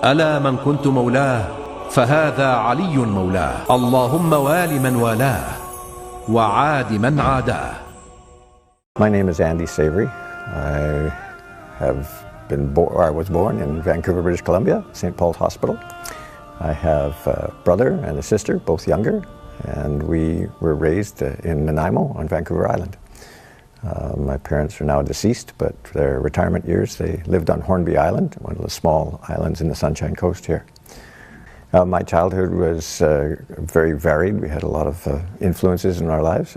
ألا من كنت مولاه فهذا علي مولاه. اللهم وال من والاه وعاد من عاداه. My name is Andy Savory. I was born in Vancouver, British Columbia, St. Paul's Hospital. I have a brother and a sister, both younger, and we were raised in Nanaimo on Vancouver Island. My parents are now deceased, but for their retirement years they lived on Hornby Island, one of the small islands in the Sunshine Coast here. My childhood was very varied. We had a lot of influences in our lives.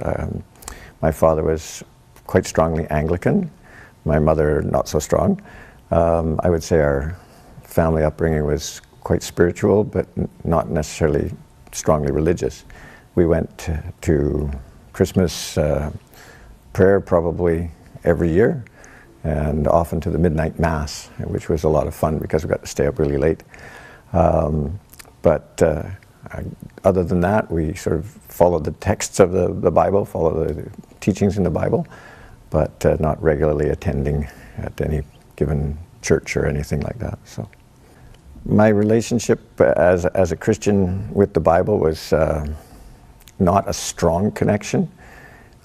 My father was quite strongly Anglican, my mother not so strong. I would say our family upbringing was quite spiritual, but not necessarily strongly religious. We went to Christmas prayer probably every year, and often to the midnight mass, which was a lot of fun because we got to stay up really late. But other than that, we sort of followed the texts of the Bible, followed the teachings in the Bible, but not regularly attending at any given church or anything like that. So my relationship as a Christian with the Bible was not a strong connection.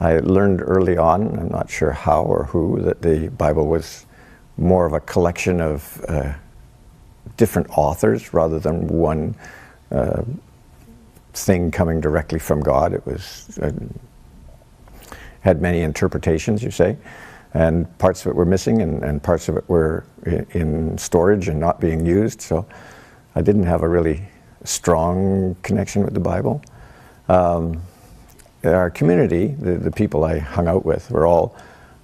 I learned early on, I'm not sure how or who, that the Bible was more of a collection of different authors rather than one thing coming directly from God. It was had many interpretations, you say, and parts of it were missing, and parts of it were in storage and not being used. So I didn't have a really strong connection with the Bible. Our community, the people I hung out with,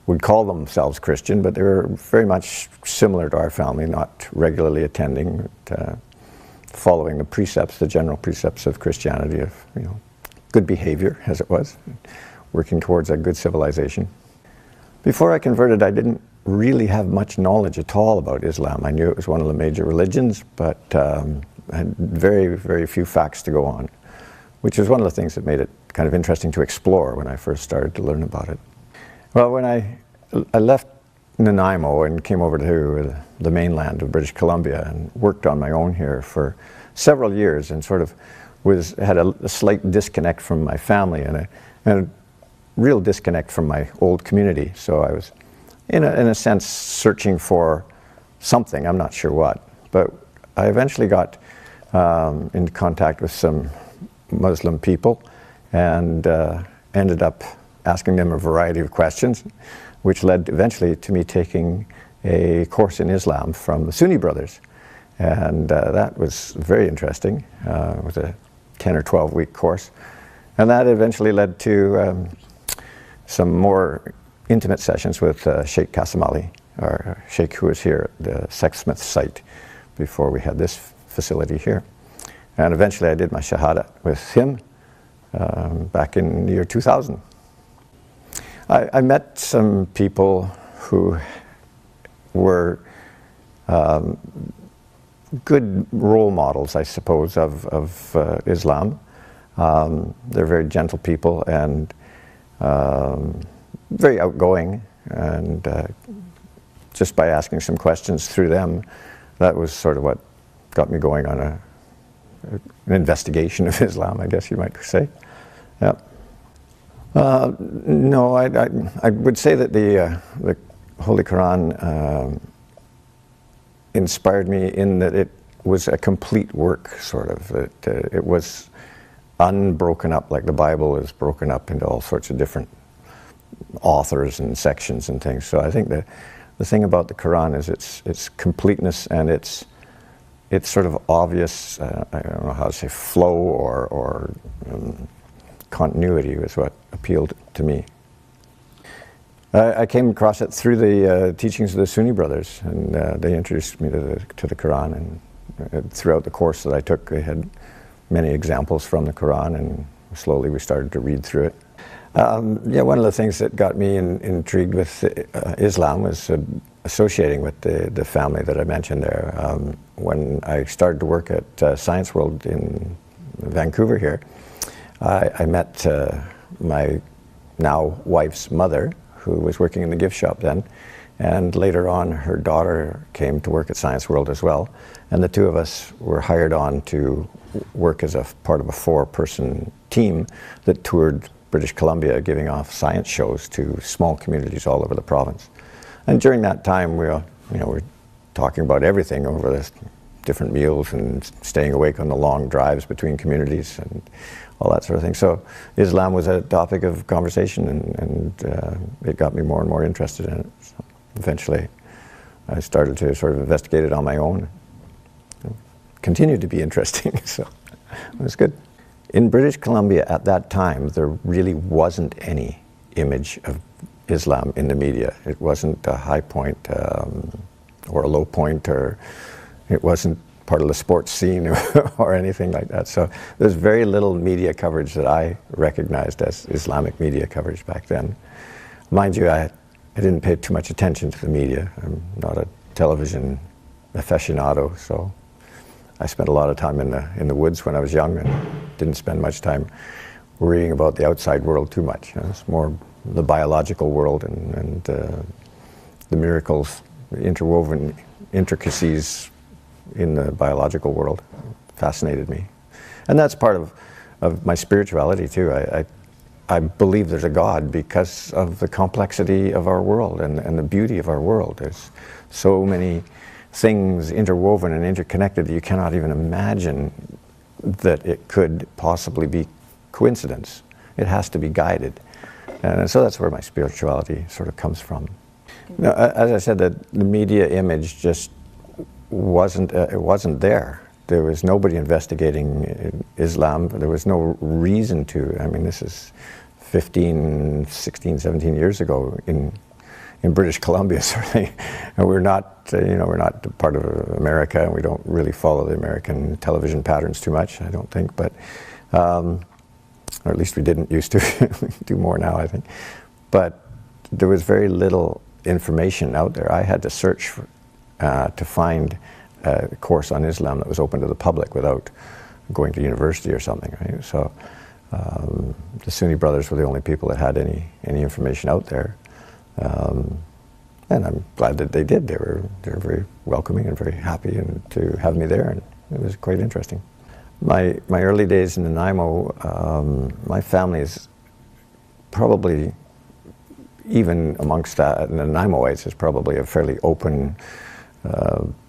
would call themselves Christian, but they were very much similar to our family, not regularly attending, but, following the precepts, the general precepts of Christianity, of good behavior, as it was, working towards a good civilization. Before I converted, I didn't really have much knowledge at all about Islam. I knew it was one of the major religions, but had very, very few facts to go on, which was one of the things that made it kind of interesting to explore when I first started to learn about it. Well, when I left Nanaimo and came over to the mainland of British Columbia and worked on my own here for several years, and sort of had a slight disconnect from my family and a real disconnect from my old community. So I was, in a sense, searching for something, I'm not sure what. But I eventually got into contact with some Muslim people and ended up asking them a variety of questions, which led eventually to me taking a course in Islam from the Sunni brothers. And that was very interesting. It was a 10 or 12 week course. And that eventually led to some more intimate sessions with Sheikh Qasim Ali, our sheikh who was here at the Sexsmith site before we had this facility here. And eventually I did my Shahada with him back in the year 2000. I met some people who were good role models, I suppose, of Islam. They're very gentle people and very outgoing, and just by asking some questions through them, that was sort of what got me going on an investigation of Islam, I guess you might say. Yeah. No, I would say that the Holy Quran inspired me in that it was a complete work, sort of. It was unbroken up, like the Bible is broken up into all sorts of different authors and sections and things. So I think the thing about the Quran is its completeness and its sort of obvious, I don't know how to say, flow or continuity was what appealed to me. I came across it through the teachings of the Sunni brothers, and they introduced me to the Quran, and throughout the course that I took, they had many examples from the Quran, and slowly we started to read through it. Yeah, one of the things that got me intrigued with Islam was associating with the family that I mentioned there. When I started to work at Science World in Vancouver here, I met my now wife's mother, who was working in the gift shop then, And later on, her daughter came to work at Science World as well. And the two of us were hired on to work as a part of a 4-person team that toured British Columbia, giving off science shows to small communities all over the province. And during that time, we were talking about everything over the different meals and staying awake on the long drives between communities and all that sort of thing. So Islam was a topic of conversation, and it got me more and more interested in it. So eventually, I started to sort of investigate it on my own. It continued to be interesting, so it was good. In British Columbia at that time, there really wasn't any image of Islam in the media. It wasn't a high point or a low point, or it wasn't part of the sports scene or anything like that. So there's very little media coverage that I recognized as Islamic media coverage back then. Mind you, I didn't pay too much attention to the media. I'm not a television aficionado, so I spent a lot of time in the woods when I was young, and didn't spend much time worrying about the outside world too much. It's more the biological world and the miracles, the interwoven intricacies in the biological world fascinated me. And that's part of my spirituality too. I believe there's a God because of the complexity of our world and the beauty of our world. There's so many things interwoven and interconnected that you cannot even imagine that it could possibly be coincidence. It has to be guided. And so that's where my spirituality sort of comes from. Now, as I said, the media image just wasn't there. There was nobody investigating Islam. There was no reason to. I mean, this is 15, 16, 17 years ago in British Columbia, certainly. And we're not part of America, and we don't really follow the American television patterns too much, I don't think. But, or at least we didn't used to. We do more now, I think. But there was very little information out there. I had to search to find a course on Islam that was open to the public without going to university or something, right? So the Sunni brothers were the only people that had any information out there. And I'm glad that they did. They were very welcoming and very happy to have me there, and it was quite interesting. My early days in Nanaimo, my family is probably, even amongst Nanaimoites, is probably a fairly open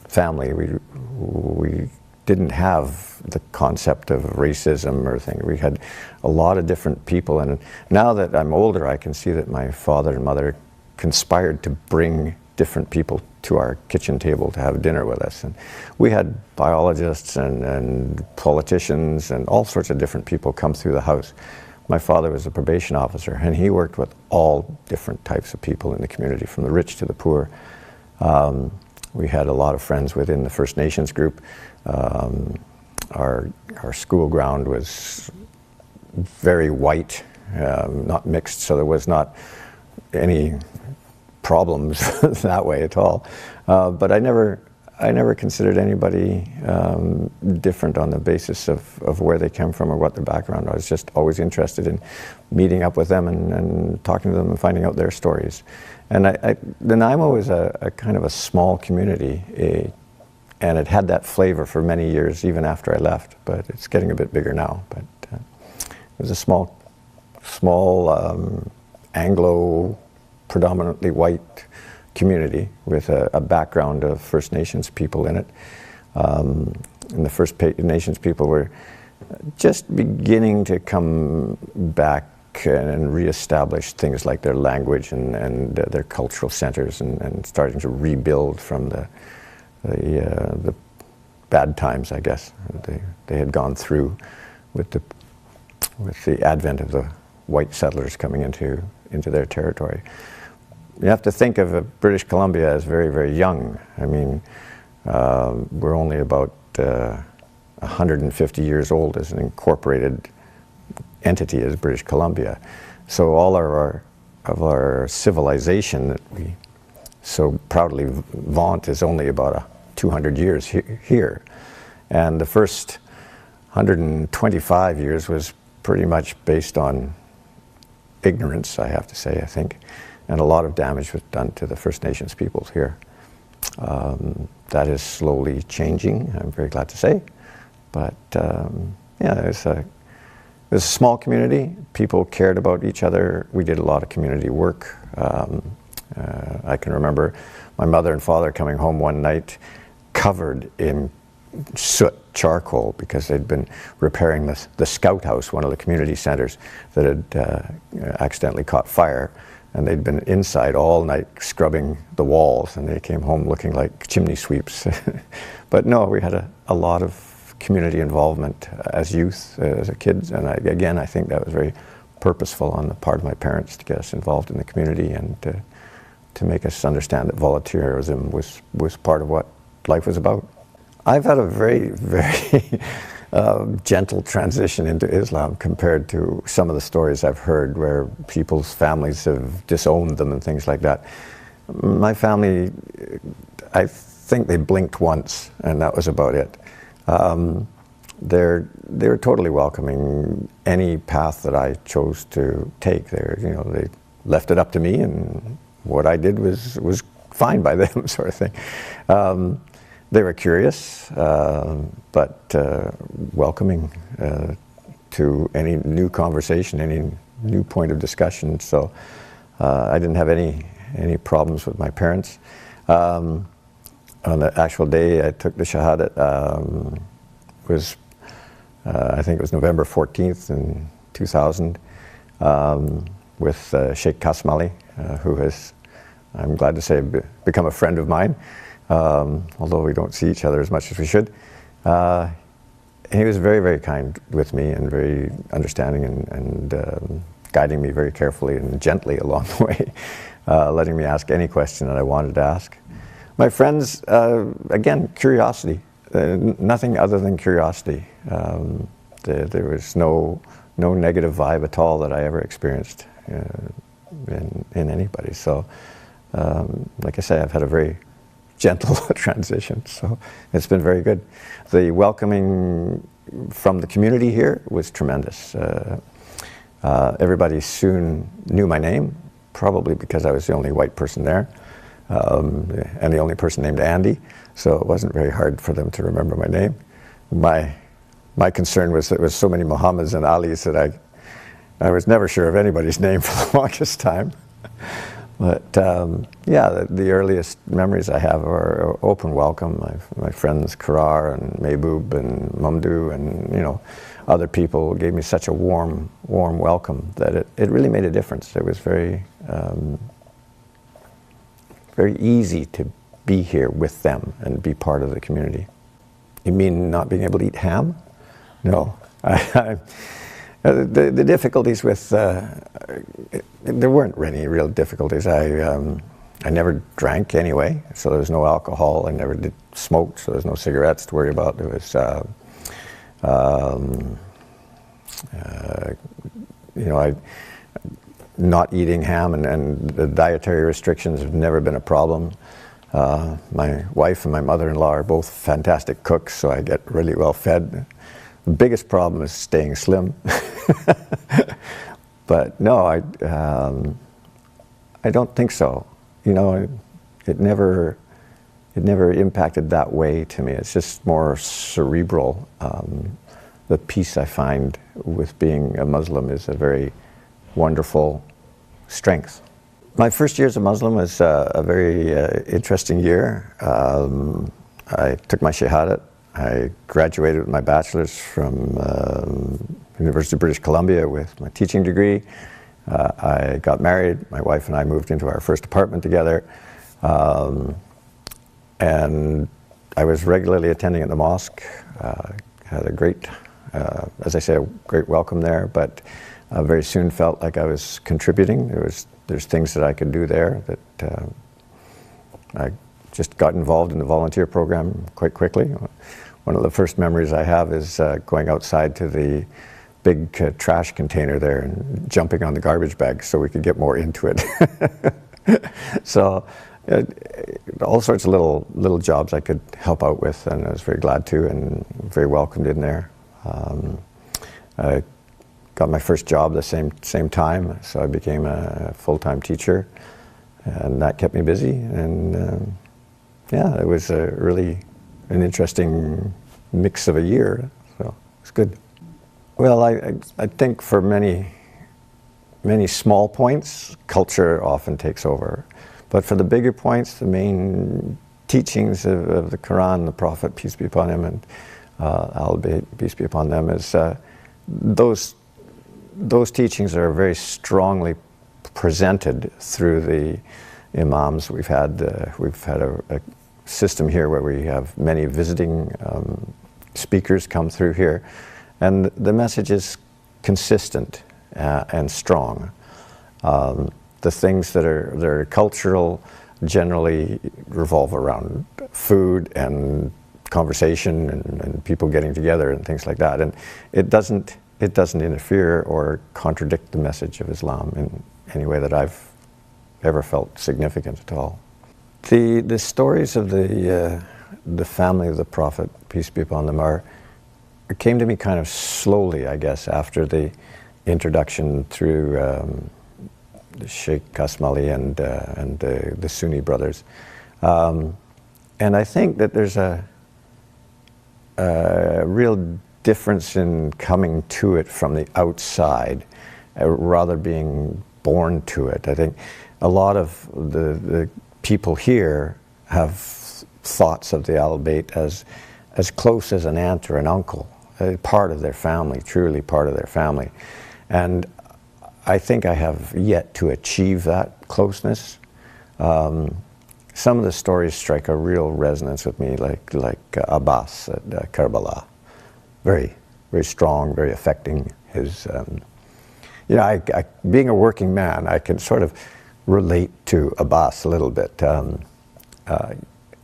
family. We didn't have the concept of racism or thing. We had a lot of different people, and now that I'm older, I can see that my father and mother conspired to bring different people to our kitchen table to have dinner with us. And we had biologists and politicians and all sorts of different people come through the house. My father was a probation officer, and he worked with all different types of people in the community, from the rich to the poor. We had a lot of friends within the First Nations group. Our school ground was very white, not mixed, so there was not any problems that way at all. But I never considered anybody different on the basis of where they came from or what their background. I was just always interested in meeting up with them and talking to them and finding out their stories. And Nanaimo is a kind of a small community, and it had that flavor for many years, even after I left. But it's getting a bit bigger now. But it was a small Anglo, predominantly white community with a background of First Nations people in it. And the First Nations people were just beginning to come back and reestablish things like their language and their cultural centers, and starting to rebuild from the bad times, I guess, they had gone through with the advent of the white settlers coming into their territory. You have to think of British Columbia as very, very young. I mean, we're only about 150 years old as an incorporated entity as British Columbia. So all of our civilization that we so proudly vaunt is only about 200 years here. And the first 125 years was pretty much based on ignorance, I have to say, I think. and a lot of damage was done to the First Nations peoples here. That is slowly changing, I'm very glad to say. But yeah, it was a small community. People cared about each other. We did a lot of community work. I can remember my mother and father coming home one night covered in soot, charcoal, because they'd been repairing the Scout House, one of the community centers that had accidentally caught fire. And they'd been inside all night scrubbing the walls, and they came home looking like chimney sweeps. But no, we had a lot of community involvement as youth, as kids, and again, I think that was very purposeful on the part of my parents to get us involved in the community and to make us understand that volunteerism was part of what life was about. I've had a very, very gentle transition into Islam compared to some of the stories I've heard where people's families have disowned them and things like that. My family, I think they blinked once, and that was about it. They were totally welcoming any path that I chose to take. They left it up to me, and what I did was fine by them, sort of thing. They were curious, but welcoming to any new conversation, any new point of discussion. So I didn't have any problems with my parents. On the actual day I took the Shahadat, I think it was November 14th in 2000, with Sheikh Qasim Ali, who has, I'm glad to say, become a friend of mine. Although we don't see each other as much as we should. He was very, very kind with me and very understanding and guiding me very carefully and gently along the way, letting me ask any question that I wanted to ask. My friends, again, curiosity, nothing other than curiosity. There was no negative vibe at all that I ever experienced in anybody. So, like I say, I've had a very gentle transition, so it's been very good. The welcoming from the community here was tremendous. Everybody soon knew my name, probably because I was the only white person there, and the only person named Andy, so it wasn't very hard for them to remember my name. My concern was that there was so many Muhammads and Alis that I was never sure of anybody's name for the longest time. But yeah, the earliest memories I have are open welcome. My friends Karar and Mehboob and Mamdou and other people gave me such a warm welcome that it really made a difference. It was very very easy to be here with them and be part of the community. You mean not being able to eat ham? No. The difficulties with, there weren't any real difficulties. I never drank anyway, so there was no alcohol. I never did smoke, so there was no cigarettes to worry about. There was, not eating ham and the dietary restrictions have never been a problem. My wife and my mother-in-law are both fantastic cooks, so I get really well fed. The biggest problem is staying slim. But no, I don't think so. It never impacted that way to me. It's just more cerebral. The peace I find with being a Muslim is a very wonderful strength. My first year as a Muslim was a very interesting year. I took my Shahadat. I graduated with my bachelor's from University of British Columbia with my teaching degree. I got married. My wife and I moved into our first apartment together. And I was regularly attending at the mosque. Had a great, as I say, a great welcome there, but very soon felt like I was contributing. There's things that I could do there that I just got involved in the volunteer program quite quickly. One of the first memories I have is going outside to the big trash container there and jumping on the garbage bag so we could get more into it. So all sorts of little jobs I could help out with, and I was very glad to and very welcomed in there. I got my first job the same time, so I became a full-time teacher. And that kept me busy, and yeah, it was really an interesting mix of a year, so it's good. Well, I think for many small points, culture often takes over. But for the bigger points, the main teachings of the Quran, the Prophet, peace be upon him, and al-Bayt, peace be upon them, is those teachings are very strongly presented through the imams. We've had a system here where we have many visiting speakers come through here, and the message is consistent and strong. The things that are cultural generally revolve around food and conversation and people getting together and things like that, and it doesn't interfere or contradict the message of Islam in any way that I've ever felt significant at all. The stories of the family of the Prophet, peace be upon them, came to me kind of slowly, I guess, after the introduction through the Sheikh Kasmali and the Sunni brothers. And I think that there's a real difference in coming to it from the outside, rather being born to it. I think a lot of the people here have thoughts of the al-Bayt as close as an aunt or an uncle, part of their family, truly part of their family. And I think I have yet to achieve that closeness. Some of the stories strike a real resonance with me, like Abbas at Karbala. Very, very strong, very affecting. His, being a working man, I can sort of relate to Abbas a little bit.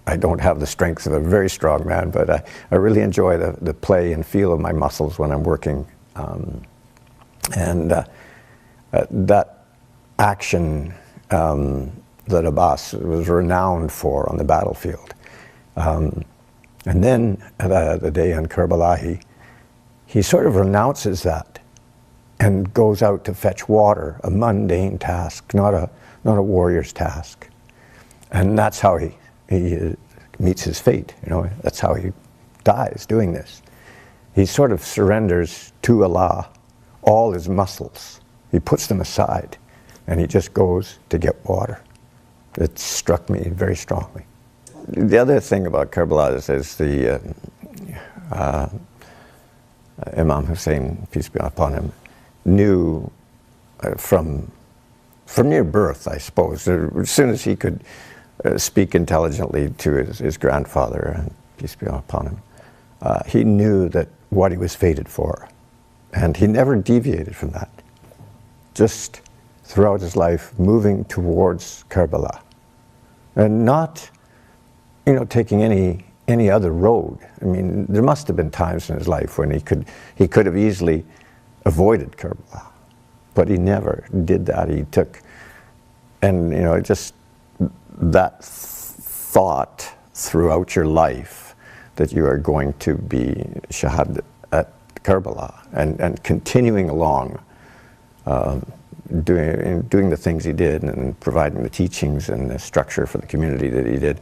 I don't have the strength of a very strong man, but I really enjoy the play and feel of my muscles when I'm working. That action that Abbas was renowned for on the battlefield. And then the day on Karbala, he sort of renounces that and goes out to fetch water, a mundane task, not a warrior's task. And that's how he meets his fate, that's how he dies doing this. He sort of surrenders to Allah all his muscles. He puts them aside and he just goes to get water. It struck me very strongly. The other thing about Karbala is the Imam Hussein, peace be upon him, knew from near birth, I suppose, as soon as he could speak intelligently to his grandfather, and peace be upon him, he knew that what he was fated for, and he never deviated from that. Just throughout his life, moving towards Karbala, and not, taking any other road. I mean, there must have been times in his life when he could have easily avoided Karbala, but he never did that. He took, and just that thought throughout your life that you are going to be shahad at Karbala, and continuing along, doing the things he did and providing the teachings and the structure for the community that he did,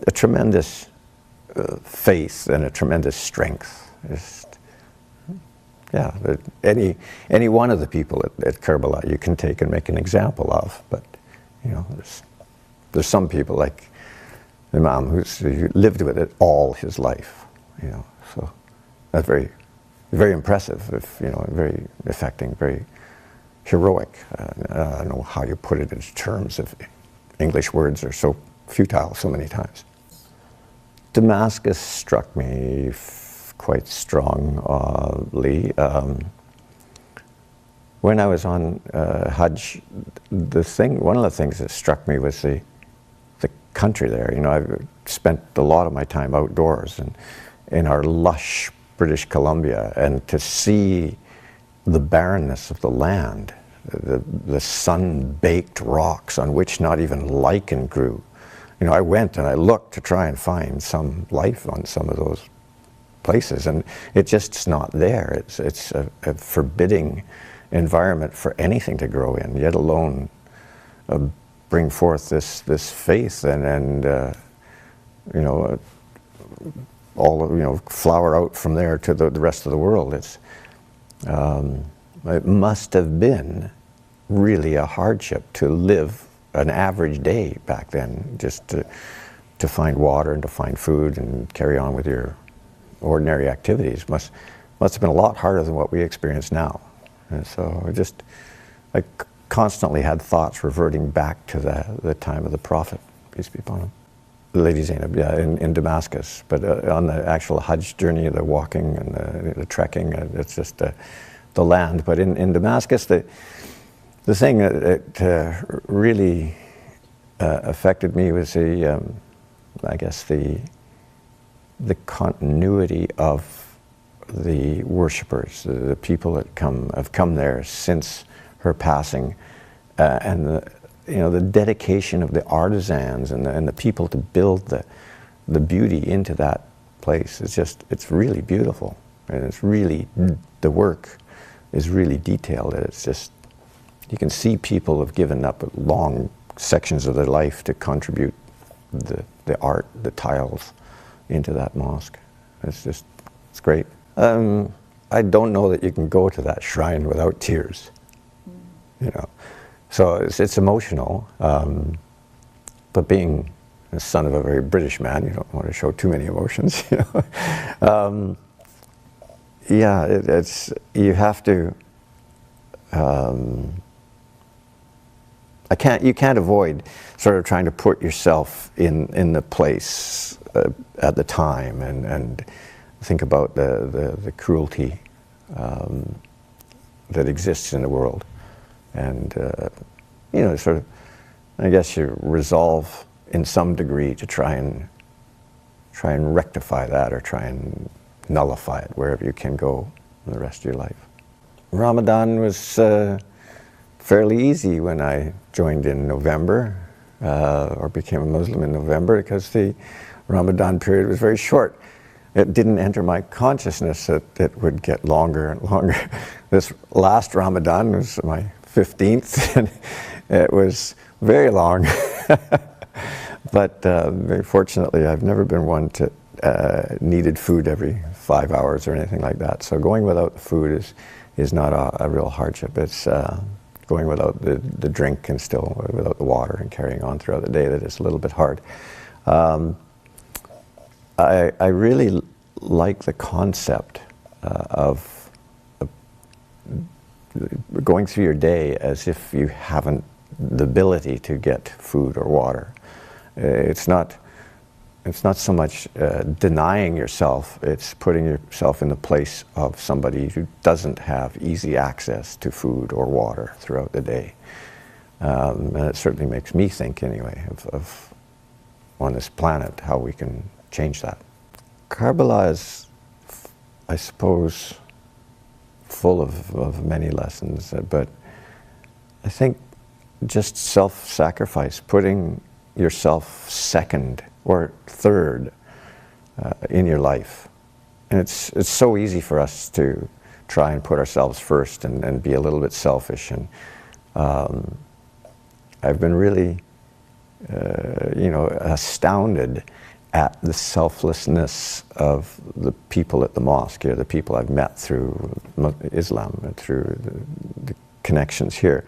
a tremendous faith and a tremendous strength. Any one of the people at Karbala you can take and make an example of, but there's some people like Imam who lived with it all his life, so that's very, very impressive, very affecting, very heroic. I don't know how you put it in terms of English words are so futile so many times. Damascus struck me quite strongly. When I was on Hajj, one of the things that struck me was the country there. I've spent a lot of my time outdoors and in our lush British Columbia, and to see the barrenness of the land, the sun-baked rocks on which not even lichen grew. I went and I looked to try and find some life on some of those places, and it's not there. It's a forbidding environment for anything to grow in, yet alone bring forth this faith and you know, flower out from there to the rest of the world. It must have been really a hardship to live an average day back then, just to find water and to find food and carry on with your ordinary activities. Must have been a lot harder than what we experience now. And so I constantly had thoughts reverting back to the time of the Prophet, peace be upon him. Lady Zainab, yeah, in Damascus. But on the actual Hajj journey, the walking and the trekking, it's just the land. But in Damascus, the thing that really affected me was I guess the continuity of the worshippers, the people that have come there since her passing, and the dedication of the artisans and the people to build the beauty into that place. It's really beautiful, and it's really, the work is really detailed. It's just, you can see people have given up long sections of their life to contribute the art, the tiles into that mosque. It's great. I don't know that you can go to that shrine without tears, you know. So it's emotional, but being the son of a very British man, you don't want to show too many emotions, you know. Yeah, you have to. You can't avoid sort of trying to put yourself in the place at the time and think about the cruelty that exists in the world. And, you know, sort of, I guess you resolve in some degree to try and rectify that, or try and nullify it wherever you can go in the rest of your life. Ramadan was fairly easy when I joined in November, or became a Muslim in November, because the Ramadan period was very short. It didn't enter my consciousness that it would get longer and longer. This last Ramadan was my 15th, and it was very long. But very fortunately, I've never been one to needed food every 5 hours or anything like that. So going without the food is not a real hardship. It's going without the drink and still without the water and carrying on throughout the day that is a little bit hard. I really like the concept of going through your day as if you haven't the ability to get food or water. It's not so much denying yourself, it's putting yourself in the place of somebody who doesn't have easy access to food or water throughout the day. And it certainly makes me think, anyway, of on this planet, how we can change that. Karbala is, I suppose, full of many lessons, but I think just self-sacrifice, putting yourself second or third in your life. And it's so easy for us to try and put ourselves first and be a little bit selfish. And I've been really, astounded at the selflessness of the people at the mosque here, the people I've met through Islam and through the connections here.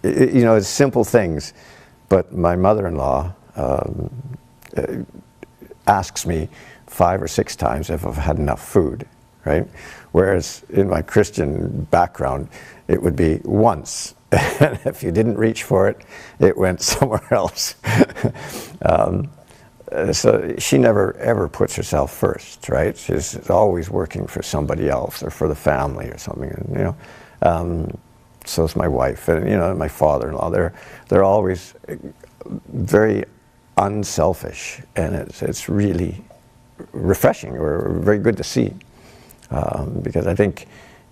It's simple things, but my mother-in-law asks me 5 or 6 times if I've had enough food, right? Whereas in my Christian background, it would be once. And if you didn't reach for it, it went somewhere else. So she never ever puts herself first, right? She's always working for somebody else or for the family or something. And, so is my wife and my father-in-law. They're always very unselfish, and it's really refreshing or very good to see, because I think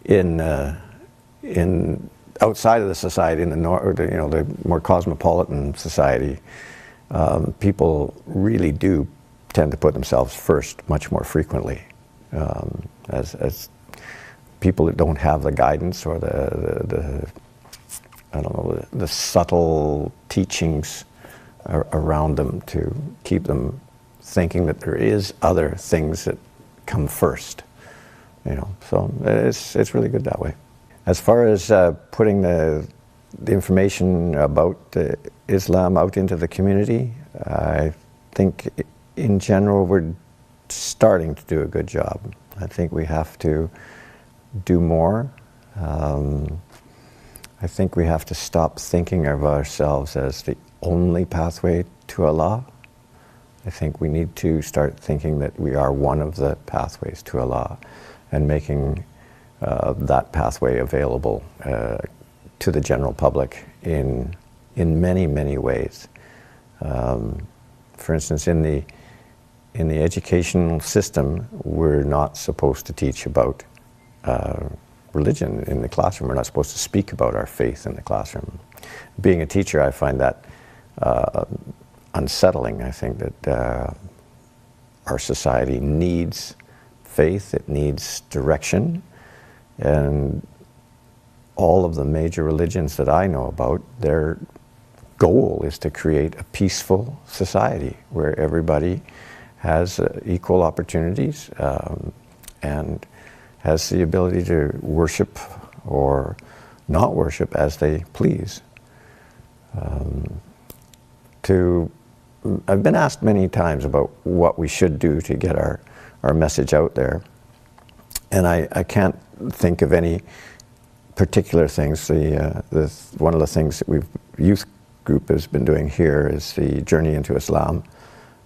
in outside of the society, in the more cosmopolitan society, people really do tend to put themselves first much more frequently, as people that don't have the guidance or I don't know, the subtle teachings around them to keep them thinking that there is other things that come first. You know, so it's really good that way. As far as putting the information about Islam out into the community, I think in general we're starting to do a good job. I think we have to do more. I think we have to stop thinking of ourselves as the only pathway to Allah. I think we need to start thinking that we are one of the pathways to Allah, and making that pathway available to the general public in many, many ways. For instance, in the educational system, we're not supposed to teach about religion in the classroom. We're not supposed to speak about our faith in the classroom. Being a teacher, I find that unsettling. I think that our society needs faith, it needs direction, and all of the major religions that I know about, their goal is to create a peaceful society where everybody has equal opportunities and has the ability to worship or not worship as they please. I've been asked many times about what we should do to get our message out there, and I can't think of any particular things. One of the things that youth group has been doing here is the Journey into Islam,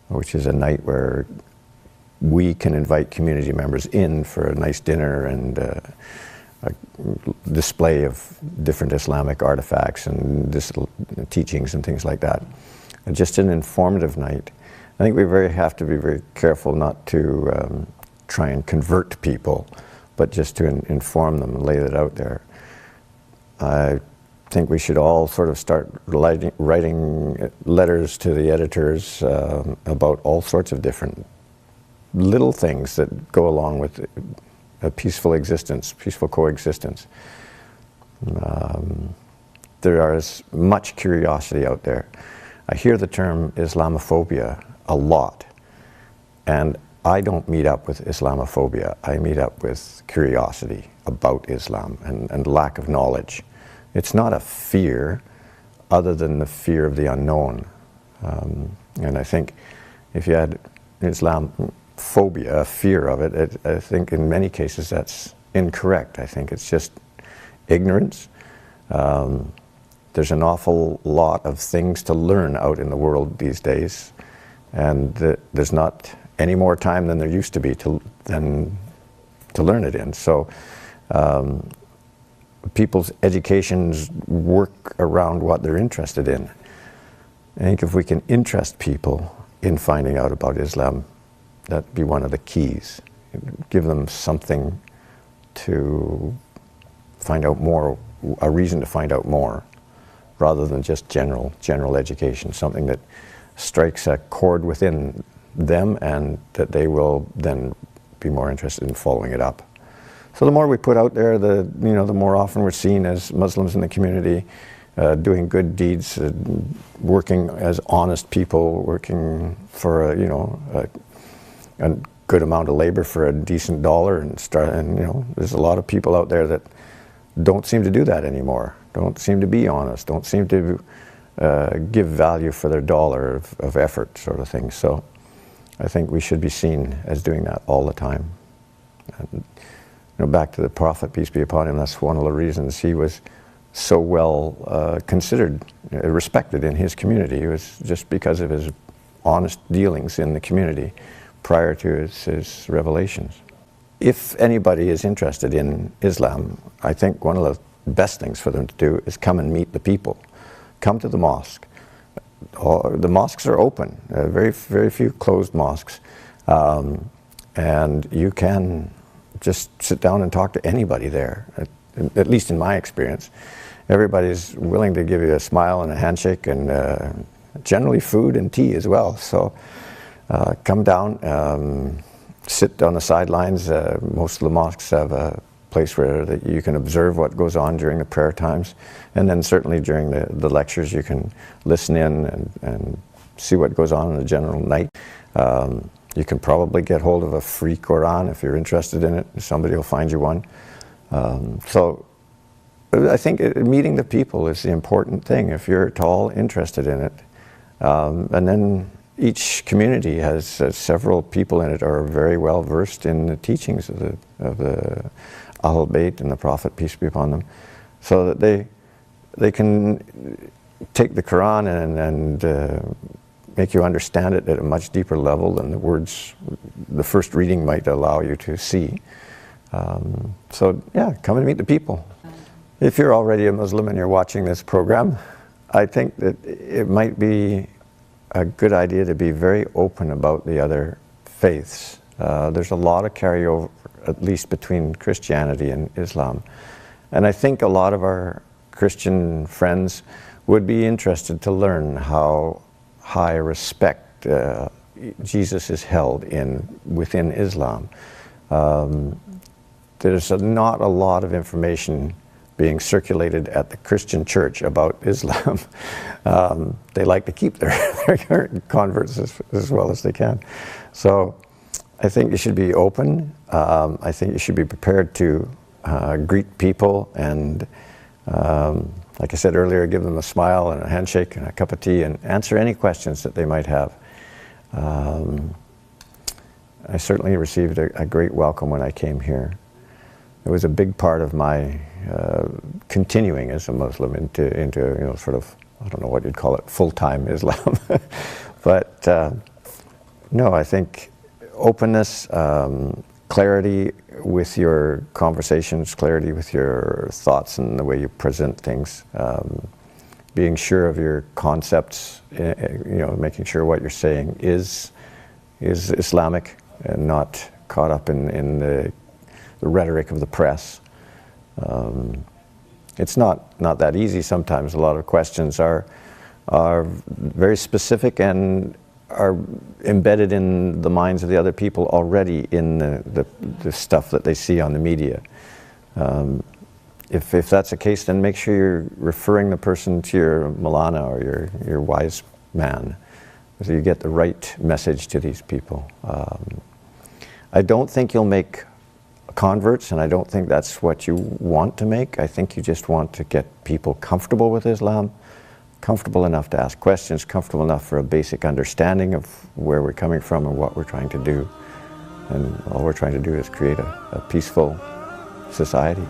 which is a night where we can invite community members in for a nice dinner and a display of different Islamic artifacts and teachings and things like that. And just an informative night. I think we have to be very careful not to try and convert people, but just to inform them and lay it out there. I think we should all sort of start writing letters to the editors about all sorts of different little things that go along with a peaceful existence, peaceful coexistence. There is much curiosity out there. I hear the term Islamophobia a lot, and I don't meet up with Islamophobia. I meet up with curiosity about Islam and lack of knowledge. It's not a fear other than the fear of the unknown. And I think if you had Islamophobia, a fear of it, I think in many cases that's incorrect. I think it's just ignorance. There's an awful lot of things to learn out in the world these days, and there's not any more time than there used to be to learn it in. So people's educations work around what they're interested in. I think if we can interest people in finding out about Islam, that'd be one of the keys. Give them something to find out more, a reason to find out more, rather than just general education, something that strikes a chord within them and that they will then be more interested in following it up. So the more we put out there, the more often we're seen as Muslims in the community, doing good deeds, working as honest people, working for a good amount of labor for a decent dollar, and there's a lot of people out there that don't seem to do that anymore, don't seem to be honest, don't seem to give value for their dollar of effort, sort of thing. So I think we should be seen as doing that all the time. And, back to the Prophet, peace be upon him, that's one of the reasons he was so well considered, respected in his community. It was just because of his honest dealings in the community prior to his revelations. If anybody is interested in Islam, I think one of the best things for them to do is come and meet the people. Come to the mosque. The mosques are open, very, very few closed mosques. And you can just sit down and talk to anybody there, at least in my experience. Everybody's willing to give you a smile and a handshake, and generally food and tea as well. So come down, sit on the sidelines. Most of the mosques have place where that you can observe what goes on during the prayer times, and then certainly during the lectures you can listen in and see what goes on in the general night. You can probably get hold of a free Quran if you're interested in it. Somebody will find you one. So I think meeting the people is the important thing if you're at all interested in it. And then each community has several people in it are very well versed in the teachings of the Ahl Bayt and the Prophet, peace be upon them, so that they can take the Quran and make you understand it at a much deeper level than the words the first reading might allow you to see. So yeah, come and meet the people. If you're already a Muslim and you're watching this program, I think that it might be a good idea to be very open about the other faiths. There's a lot of carryover, at least between Christianity and Islam. And I think a lot of our Christian friends would be interested to learn how high respect Jesus is held within Islam. There's not a lot of information being circulated at the Christian church about Islam. They like to keep their current converts as well as they can. So I think you should be open. I think you should be prepared to greet people and, like I said earlier, give them a smile and a handshake and a cup of tea and answer any questions that they might have. I certainly received a great welcome when I came here. It was a big part of my continuing as a Muslim into sort of, I don't know what you'd call it, full-time Islam. But no, I think openness, clarity with your conversations, clarity with your thoughts and the way you present things, being sure of your concepts, making sure what you're saying is Islamic and not caught up in the rhetoric of the press. It's not that easy sometimes. A lot of questions are very specific and are embedded in the minds of the other people already in the stuff that they see on the media. If that's the case, then make sure you're referring the person to your Maulana or your wise man, so you get the right message to these people. I don't think you'll make converts, and I don't think that's what you want to make. I think you just want to get people comfortable with Islam, comfortable enough to ask questions, comfortable enough for a basic understanding of where we're coming from and what we're trying to do. And all we're trying to do is create a peaceful society.